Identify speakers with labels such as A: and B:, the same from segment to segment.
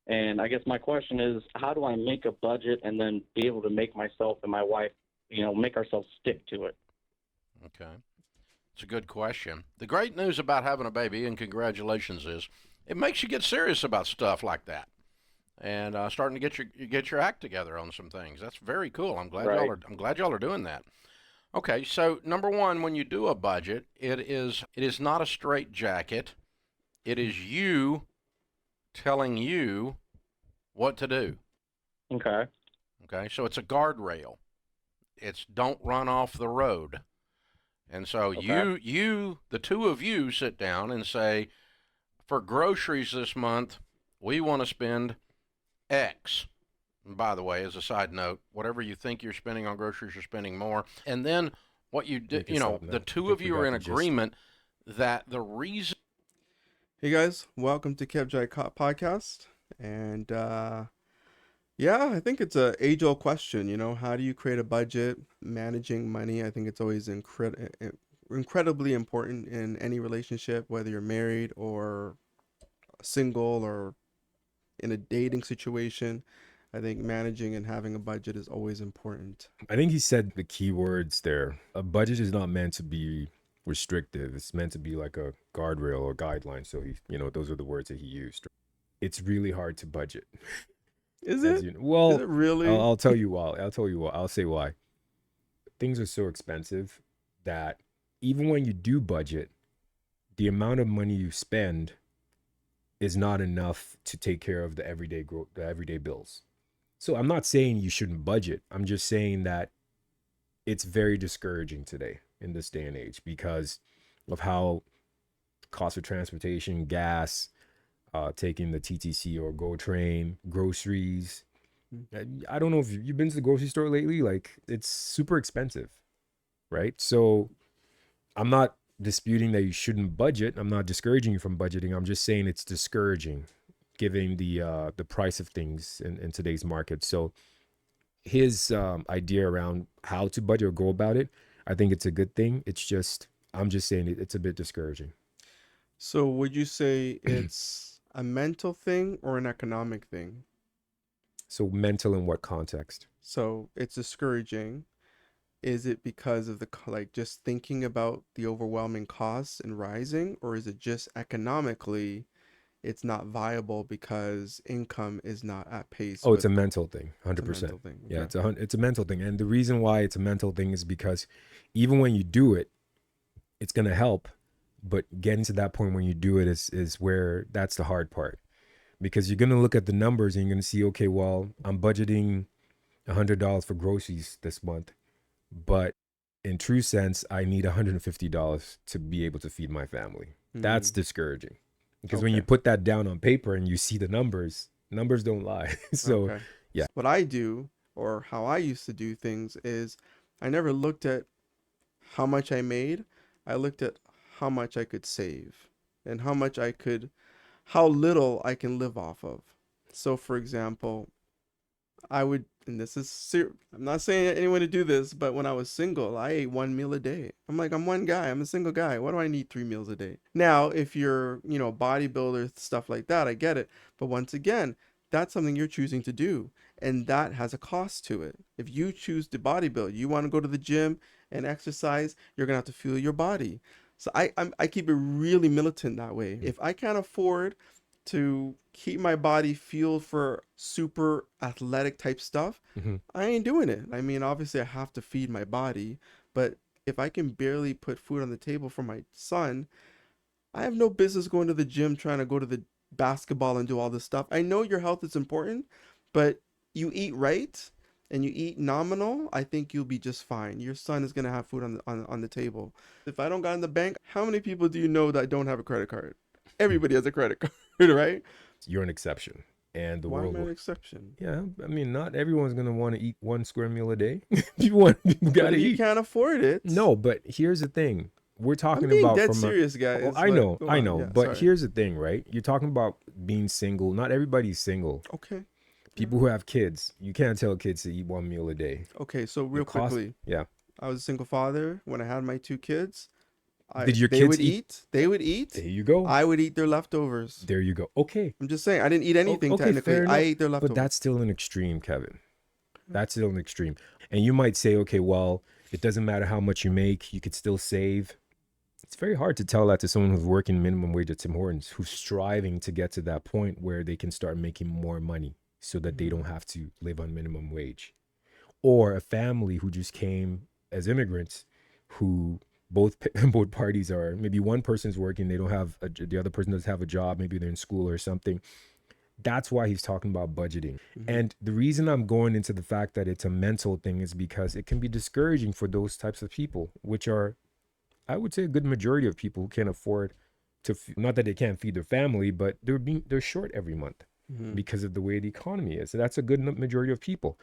A: And I guess my question is, how do I make a budget and then be able to make myself and my wife, make ourselves stick to it?
B: Okay. It's a good question. The great news about having a baby, and congratulations, is it makes you get serious about stuff like that and starting to get your act together on some things. That's very cool.
A: Right.
B: I'm glad y'all are doing that. Okay, so number one, when you do a budget, it is not a straight jacket. It is you telling you what to do.
A: Okay.
B: Okay, so it's a guardrail. It's don't run off the road. And so
A: Okay.
B: the two of you sit down and say, for groceries this month, we want to spend X. And by the way, as a side note, whatever you think you're spending on groceries, you're spending more. And then what you
C: We
B: do,
C: can stop
B: the
C: now.
B: two
C: They
B: of you are
C: forgot
B: in
C: the gist.
B: agreement that the reason.
D: Hey guys, welcome to Podcast. And yeah, I think it's a age-old question. How do you create a budget? Managing money, I think it's always incredibly important in any relationship, whether you're married or single or in a dating situation. I think managing and having a budget is always important.
C: I think he said the key words there. A budget is not meant to be restrictive. It's meant to be like a guardrail or guideline. So those are the words that he used. It's really hard to budget.
D: Is
C: As
D: it?
C: you know.
D: Is
C: Well,
D: it really?
C: I'll tell you why. I'll tell you why. I'll say why. Things are so expensive that even when you do budget, the amount of money you spend is not enough to take care of the everyday bills. So I'm not saying you shouldn't budget. I'm just saying that it's very discouraging today in this day and age because of how cost of transportation, gas, taking the TTC or GO train, groceries. I don't know if you've been to the grocery store lately. Like it's super expensive, right? So I'm not disputing that you shouldn't budget. I'm not discouraging you from budgeting. I'm just saying it's discouraging given the price of things in today's market. So his idea around how to budget or go about it, I think it's a good thing. It's just I'm just saying it's a bit discouraging.
D: So would you say it's a mental thing or an economic thing?
C: So mental in what context?
D: So it's discouraging. Is it because of like just thinking about the overwhelming costs and rising, or is it just economically it's not viable because income is not at pace
C: Oh, it's
D: with
C: a mental thing,
D: it's a mental
C: 100%.
D: thing?
C: Yeah,
D: Okay.
C: it's a mental thing, and the reason why it's a mental thing is because even when you do it, it's gonna help, but getting to that point when you do it is where that's the hard part because you're gonna look at the numbers and you're gonna see, okay, well, I'm budgeting $100 for groceries this month, but in true sense, I need $150 to be able to feed my family. That's
D: Mm,
C: discouraging because when you
D: okay.
C: put that down on paper and you see the numbers don't lie. So
D: Okay.
C: yeah.
D: What I do or how I used to do things is I never looked at how much I made. I looked at how much I could save and how little I can live off of. So, for example, and I'm not saying anyone to do this, but when I was single, I ate one meal a day. I'm like, I'm one guy, I'm a single guy. Why do I need 3 meals a day? Now, if you're, bodybuilder, stuff like that, I get it. But once again, that's something you're choosing to do, and that has a cost to it. If you choose to bodybuild, you want to go to the gym and exercise, you're gonna have to fuel your body. So I keep it really militant that way. If I can't afford to keep my body fueled for super athletic type stuff,
C: Mm-hmm.
D: I ain't doing it. I mean, obviously I have to feed my body, but if I can barely put food on the table for my son, I have no business going to the gym trying to go to the basketball and do all this stuff. I know your health is important, but you eat right and you eat nominal, I think you'll be just fine. Your son is gonna have food on the table. If I don't got in the bank, how many people do you know that don't have a credit card? Everybody has a credit card, right?
C: You're an exception, and the
D: Why am
C: world
D: I an
C: will.
D: exception?
C: Yeah, I mean, not everyone's gonna want to eat one square meal a day. People
D: But
C: gotta
D: if you
C: eat.
D: can't afford it,
C: No, but here's the thing. We're
D: I'm
C: talking
D: being
C: about
D: dead
C: from a.
D: serious,
C: Oh,
D: guys.
C: I
D: But
C: know,
D: go
C: I
D: on.
C: know,
D: Yeah,
C: but
D: sorry.
C: here's the thing, right? You're talking about being single. Not everybody's single.
D: Okay. Yeah.
C: People who have kids, you can't tell kids to eat one meal a day.
D: Okay, so
C: The
D: real
C: cost,
D: quickly,
C: yeah.
D: I was a single father when I had my two kids.
C: Did your
D: They
C: kids
D: would
C: eat?
D: eat. They would eat.
C: There you go.
D: I would eat their leftovers.
C: There you go. Okay.
D: I'm just saying, I didn't eat anything
C: Okay,
D: technically.
C: fair
D: I
C: enough.
D: ate their
C: But
D: leftovers.
C: that's still an extreme, Kevin. That's still an extreme. And you might say, okay, well, it doesn't matter how much you make, you could still save. It's very hard to tell that to someone who's working minimum wage at Tim Hortons, who's striving to get to that point where they can start making more money so that they don't have to live on minimum wage. Or a family who just came as immigrants, who both both parties are, maybe one person's working, they don't have the other person doesn't have a job, maybe they're in school or something. That's why he's talking about budgeting. And the reason I'm going into the fact that it's a mental thing is because it can be discouraging for those types of people, which are, I would say, a good majority of people who can't afford to, not that they can't feed their family, but they're short every month because of the way the economy is. So that's a good majority of people.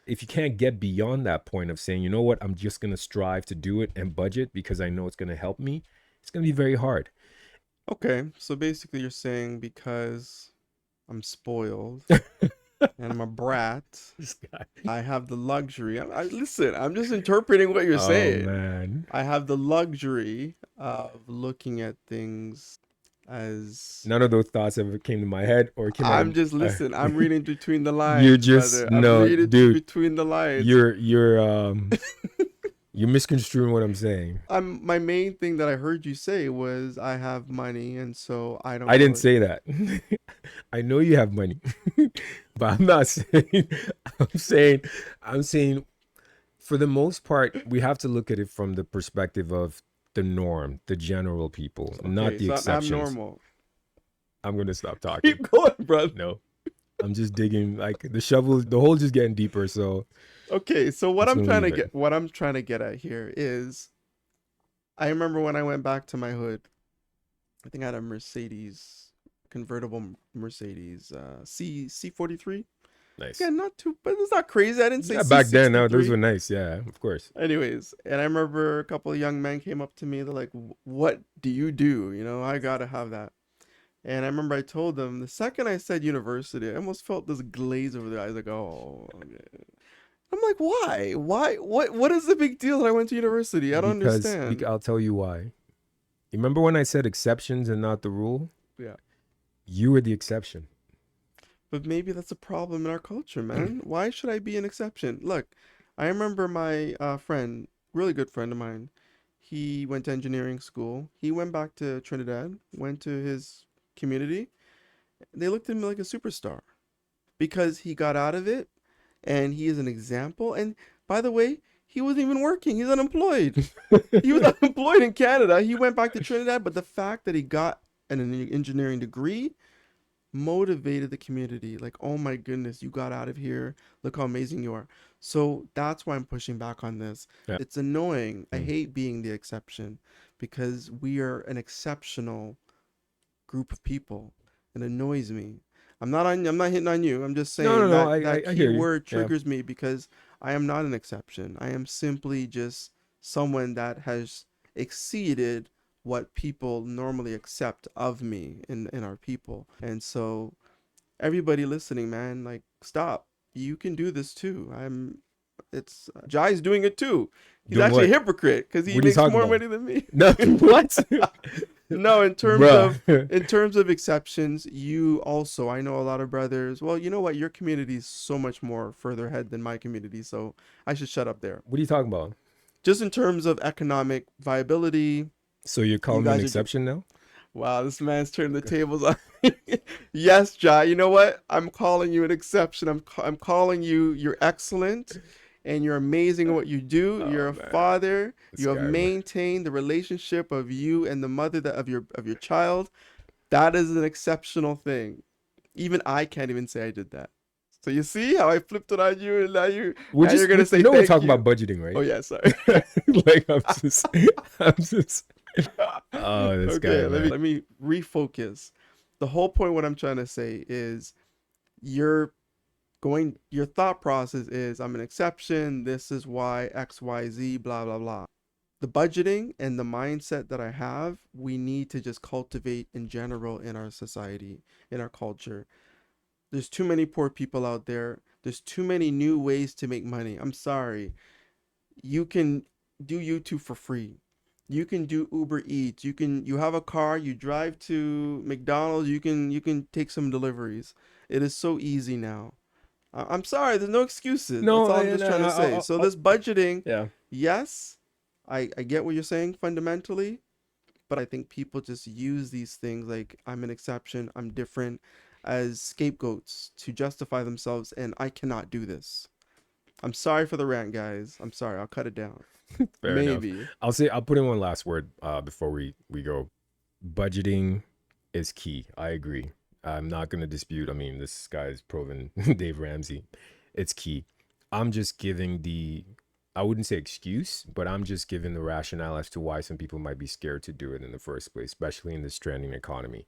C: If you can't get beyond that point of saying, you know what, I'm just going to strive to do it and budget because I know it's going to help me, it's going to be very hard.
D: Okay, so basically you're saying because I'm spoiled and I'm a brat,
C: This guy.
D: I have the luxury. Listen, I'm just interpreting what you're saying.
C: Man.
D: I have the luxury of looking at things as
C: None of those thoughts ever came to my head or came
D: I'm
C: out.
D: just listen. I'm reading between the lines.
C: You're just
D: brother. I'm
C: no,
D: reading
C: dude.
D: between the lines.
C: You're you're misconstruing what I'm saying.
D: My main thing that I heard you say was I have money and so I don't.
C: I didn't say that. I know you have money, but I'm not saying. I'm saying, for the most part, we have to look at it from the perspective of the norm, the general people, not the
D: so
C: exceptions.
D: I'm abnormal.
C: I'm gonna stop talking.
D: Keep going, brother.
C: No, I'm just digging. Like the hole's just getting deeper. So
D: Okay, so what
C: Let's
D: I'm trying to
C: leave it.
D: get, what I'm trying to get at here is, I remember when I went back to my hood. I think I had a Mercedes, convertible Mercedes, C43.
C: nice.
D: Yeah, not too, but it's not crazy. I didn't say
C: Yeah, back then, now those
D: C63.
C: were nice. Yeah, of course.
D: Anyways, and I remember a couple of young men came up to me. They're like, "What do you do? You know, I gotta have that." And I remember I told them the second I said university, I almost felt this glaze over their eyes. Like, oh, okay. I'm like, why? Why? What is the big deal that I went to university? I don't understand.
C: I'll tell you why. You remember when I said exceptions and not the rule?
D: Yeah.
C: You were the exception.
D: But maybe that's a problem in our culture, man. Why should I be an exception? Look, I remember my friend, really good friend of mine. He went to engineering school. He went back to Trinidad, went to his community. They looked at him like a superstar because he got out of it and he is an example. And by the way, he wasn't even working. He's unemployed. He was unemployed in Canada. He went back to Trinidad, but the fact that he got an engineering degree motivated the community. Like, oh my goodness, you got out of here. Look how amazing you are. So that's why I'm pushing back on this.
C: Yeah.
D: It's annoying. I hate being the exception because we are an exceptional group of people. It annoys me. I'm not hitting on you. I'm just saying
C: No,
D: that
C: I
D: key
C: hear you.
D: word
C: Yeah.
D: triggers me because I am not an exception. I am simply just someone that has exceeded what people normally accept of me in our people. And so everybody listening, man, like, stop. You can do this too. Jai's doing it too. He's
C: Doing
D: actually
C: what?
D: a hypocrite because he
C: What are you
D: makes
C: talking
D: more
C: about?
D: money than me.
C: No, what?
D: No, in terms
C: Bruh.
D: of exceptions, you also, I know a lot of brothers. Well, you know what? Your community is so much more further ahead than my community, so I should shut up there.
C: What are you talking about?
D: Just in terms of economic viability.
C: So you're calling me
D: guys
C: an
D: are
C: exception now?
D: Wow, this man's turning the tables on. Yes, Jai. You know what? I'm calling you an exception. I'm calling you. You're excellent, and you're amazing at what you do.
C: Oh,
D: You're a
C: man.
D: father.
C: This
D: You have
C: guy, man.
D: maintained the relationship of you and the mother of your child. That is an exceptional thing. Even I can't even say I did that. So you see how I flipped it on you, and now you're gonna say
C: you know we're
D: thank
C: talking
D: you.
C: about budgeting, right?
D: Oh yeah, sorry.
C: Like I'm just. Oh, this guy.
D: Okay,
C: Man.
D: let me refocus. The whole point, what I'm trying to say is, your thought process is, I'm an exception. This is why X, Y, Z, blah blah blah. The budgeting and the mindset that I have, we need to just cultivate in general in our society, in our culture. There's too many poor people out there. There's too many new ways to make money. I'm sorry. You can do YouTube for free. You can do Uber Eats. You have a car, you drive to McDonald's, you can take some deliveries. It is so easy now. I'm sorry, there's no excuses. That's
C: No,
D: all I'm just trying to say. So this budgeting,
C: yeah.
D: yes, I get what you're saying fundamentally, but I think people just use these things like I'm an exception, I'm different, as scapegoats to justify themselves, and I cannot do this. I'm sorry for the rant, guys. I'm sorry. I'll cut it down.
C: Fair enough.
D: Maybe.
C: I'll put in one last word before we go. Budgeting is key. I agree. I'm not going to dispute. I mean, this guy's proven Dave Ramsey. It's key. I'm just giving I wouldn't say excuse, but I'm just giving the rationale as to why some people might be scared to do it in the first place, especially in this trending economy.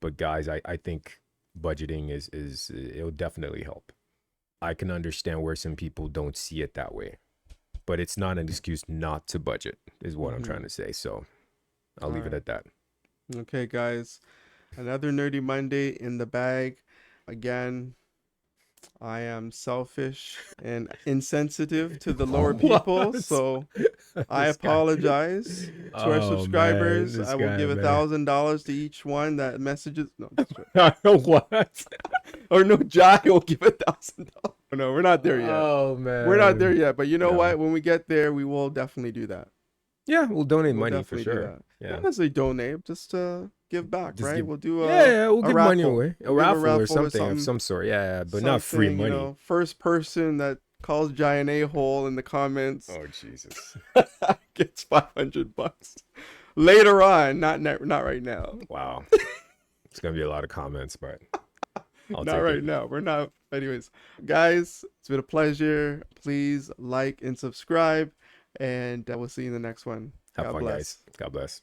C: But guys, I think budgeting it'll definitely help. I can understand where some people don't see it that way, but it's not an excuse not to budget, is what I'm trying to say. So I'll leave it at that.
D: Okay, guys. Another Nerdy Monday in the bag. Again, I am selfish and insensitive to the lower people, so I
C: This guy.
D: apologize to our
C: Oh,
D: subscribers.
C: man, this
D: I will
C: guy,
D: give
C: man.
D: $1,000 to each one that messages. No, just joking.
C: What?
D: Or no, Jai will give $1,000. No, we're not there yet.
C: Oh man,
D: We're not there yet, but you know
C: No.
D: what? When we get there, we will definitely do that.
C: Yeah, we'll donate
D: We'll
C: money for
D: definitely do
C: sure.
D: that.
C: Yeah,
D: Not necessarily donate, just give back,
C: Just
D: right?
C: give-
D: We'll do
C: we'll
D: a
C: give money
D: raffle.
C: away,
D: We'll
C: a
D: give a
C: raffle or
D: raffle or
C: something of
D: something-
C: some sort. Yeah, but not free
D: something,
C: money.
D: First person that calls Jai an a-hole in the comments
C: Oh Jesus!
D: gets $500 later on. Not right now.
C: Wow, it's gonna be a lot of comments, but I'll
D: Not
C: take
D: right
C: it.
D: now. We're not. Anyways, guys, it's been a pleasure. Please like and subscribe, and we'll see you in the next one.
C: Have
D: God
C: fun,
D: bless.
C: guys. God bless.